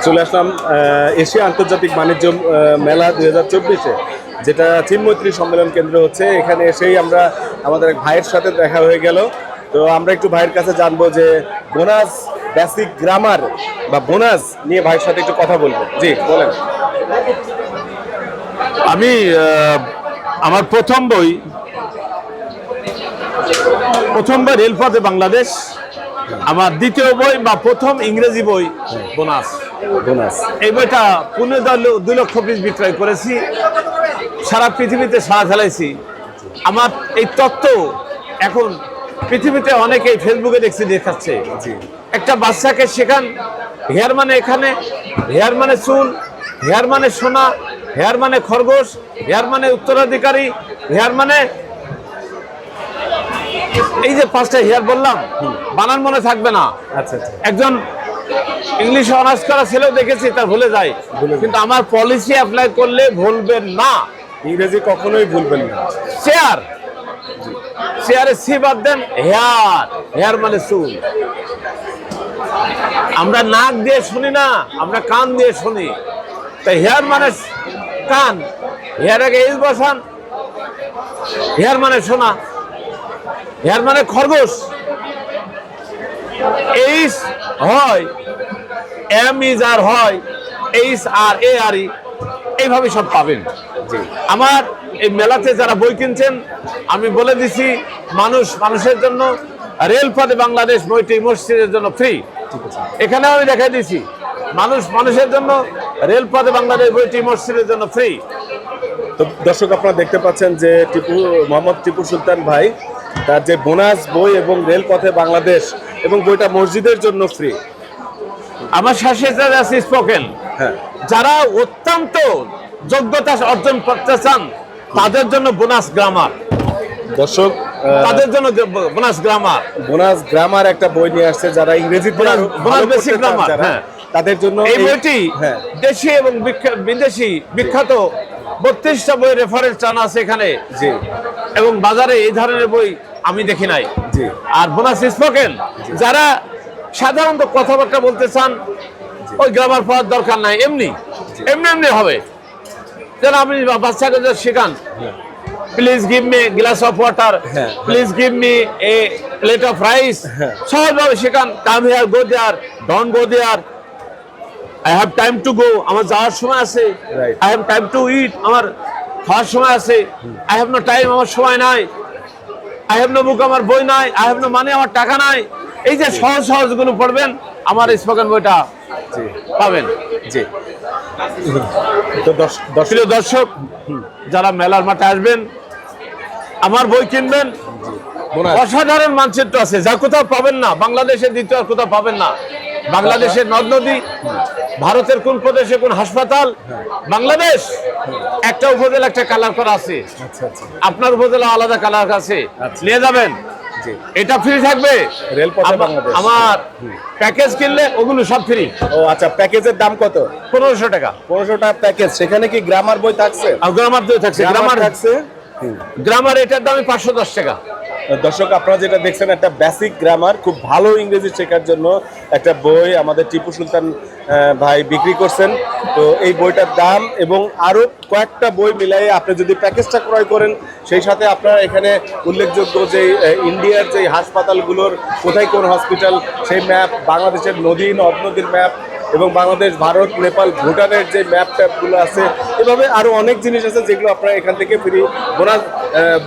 চলে আসলাম এশিয়া আন্তর্জাতিক বাণিজ্য মেলা 2024-এ, যেটা চীন মৈত্রী সম্মেলন কেন্দ্র হচ্ছে। এখানে এসেই আমরা আমাদের এক ভাইয়ের সাথে দেখা হয়ে গেল। তো আমরা একটু ভাইয়ের কাছে জানবো যে বোনাস বেসিক গ্রামার বা বোনাস নিয়ে ভাইয়ের সাথে একটু কথা বলবো। জি বলেন। আমি আমার প্রথম বই রেলপথে বাংলাদেশ, আমার দ্বিতীয় বই বা প্রথম ইংরেজি বই বোনাস। এই বইটা 2 লক্ষ পিস বিক্রয় করেছি, সারা পৃথিবীতে সাড়া ফেলাইছি। আমার এই তত্ত্ব এখন পৃথিবীতে অনেকেই ফেসবুকে দেখাচ্ছে। একটা বাচ্চাকে শেখান হেয়ার মানে এখানে, হেয়ার মানে চুল, হেয়ার মানে সোনা, হেয়ার মানে খরগোশ, হেয়ার মানে উত্তরাধিকারী, হেয়ার মানে এই যে 5টা হেয়ার বললাম, বানান মনে থাকবে না। একজন ইংলিশ অনার্স করা ছেলেও দেখেছি তার ভুলে যায়, কিন্তু আমার পলিসি অ্যাপ্লাই করলে ভুলবেন না। ইংরেজি কখনোই ভুলবেন না। চেয়ারে সি বাদ দেন, হেয়ার, হেয়ার মানে চুল। আমরা নাক দিয়ে শুনি না, আমরা কান দিয়ে শুনি। তাই হেয়ার মানে কান, হেয়ার আগে এইচ বসান। হেয়ার মানে সোনা, হেয়ার মানে খরগোশ, এইচ হয় এম ইজ আর হয় এইচ আর এ আর ই, এইভাবে সব পাবেন। আমার এই মেলাতে যারা বই কিনছেন আমি বলে দিছি, মানুষের জন্য রেলপথে বাংলাদেশ বইটি মসজিদের জন্য ফ্রি। এখানেও আমি দেখাই দিছি, মানুষের জন্য রেলপথে বাংলাদেশ বইটি মসজিদের জন্য ফ্রি। তো দর্শক আপনারা দেখতে পাচ্ছেন যে মোহাম্মদ টিপু সুলতান ভাই তার যে বোনাস বই এবং রেলপথে বাংলাদেশ এবং বইটা মসজিদের জন্য ফ্রি। আমার শাসিত আছে স্পোকেন, যারা অত্যন্ত যোগ্যতা অর্জন করতে চান তাদের জন্য বোনাস গ্রামার। দর্শক তাদের জন্য বোনাস গ্রামার একটা বই নিয়ে আসছে, যারা ইংরেজি বোনাস বেসিক গ্রামার, তাদের জন্য এই বইটি দেশি এবং বিদেশি বিখ্যাত 32টা বই রেফারেন্স টানা আছে এখানে। এবং বাজারে এই ধরনের বই আমি দেখি নাই। আর বোনাস স্পোকেন, যারা সাধারণত কথাবার্তা বলতে চান, ওই গ্রামার পড়ার দরকার নাই, এমনি হবে। যেন আপনি বাচ্চাকে শেখান, please give me glass of water, please give me a plate of rice, সহজভাবে শেখান। Come here, go there, don't go there, I have time to go, আমার যাওয়ার সময় আছে। I have time to eat, আমার খাওয়ার সময় আছে। আই হ্যাভ নো টাইম, আমার সময় নাই। আই হ্যাভ নো বুক, আমার বই নাই। আই হ্যাভ নো মানি, আমার টাকা নাই। এই যে সহজ গুলো পড়বেন, আমার স্পোকেন বইটা পাবেন। তো দর্শক যারা মেলার মাঠে আসবেন, আমার বই কিনবেন। অসাধারণ মানচিত্র আছে, যা কোথাও পাবেন না, বাংলাদেশের দ্বিতীয় আর কোথাও পাবেন না। বাংলাদেশের নদ নদী, ভারতের কোন প্রদেশে কোন হাসপাতাল, বাংলাদেশ একটা উপজেলা একটা কালার করা আছে, আপনার উপজেলা আলাদা কালার আছে, নিয়ে যাবেন। এটা ফ্রি থাকবে। আমার প্যাকেজ কিনলে ওগুলো সব ফ্রি। ও আচ্ছা, প্যাকেজের দাম কত? 1500 টাকা। 1500 টাকা প্যাকেজ। সেখানে কি গ্রামার বই থাকছে? গ্রামার বই থাকছে। গ্রামার এটার দাম 510 টাকা। দর্শক আপনারা যেটা দেখছেন, একটা বেসিক গ্রামার, খুব ভালো ইংরেজি শেখার জন্য একটা বই আমাদের টিপু সুলতান ভাই বিক্রি করছেন। তো এই বইটার দাম এবং আরো কয়েকটা বই মিলাই আপনি যদি প্যাকেজটা ক্রয় করেন, সেই সাথে আপনার এখানে উল্লেখযোগ্য যে ইন্ডিয়ার যে হাসপাতালগুলোর কোথায় কোন হসপিটাল সেই ম্যাপ, বাংলাদেশের নদী নদ নদীর ম্যাপ এবং বাংলাদেশ, ভারত, নেপাল, ভুটানের যে ম্যাপ ট্যাপগুলো আছে, এভাবে আরো অনেক জিনিস আছে যেগুলো আপনারা এখান থেকে ফ্রি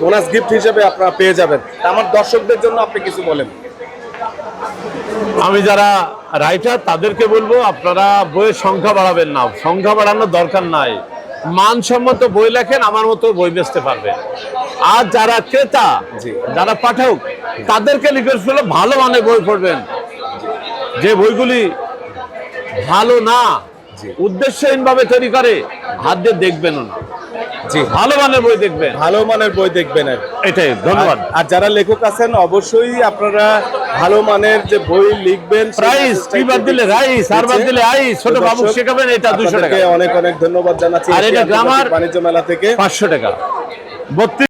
বোনাস গিফট হিসেবে আপনারা পেয়ে যাবেন। আমার দর্শকদের জন্য আপনি কিছু বলেন। আমি যারা রাইটার তাদেরকে বলবো, আপনারা বইয়ের সংখ্যা বাড়াবেন না, সংখ্যা বাড়ানোর দরকার নাই। মানসম্মত বই লেখেন, আমার মতো বই বেচতে পারবেন। আর যারা ক্রেতা, যারা পাঠক, তাদেরকে রিকোয়েস্ট করলে ভালো মানের বই পড়বেন। যে বইগুলি ভালো না, উদ্দেশ্যহীন ভাবে তৈরি করে, হাত দিয়ে দেখবেন না। ভালো মানের বই দেখবেন, এটাই। ধন্যবাদ। আর যারা লেখক আছেন, অবশ্যই আপনারা ভালো মানের যে বই লিখবেন। প্রাইস কি বাদ দিলে রাইস, আর বাদ দিলে আইস, ছোট বাবু শেখাবেন, এটা 200 টাকা। অনেক ধন্যবাদ জানাচ্ছি। আর এটা গ্রামার বাণিজ্য মেলা থেকে 500 টাকা।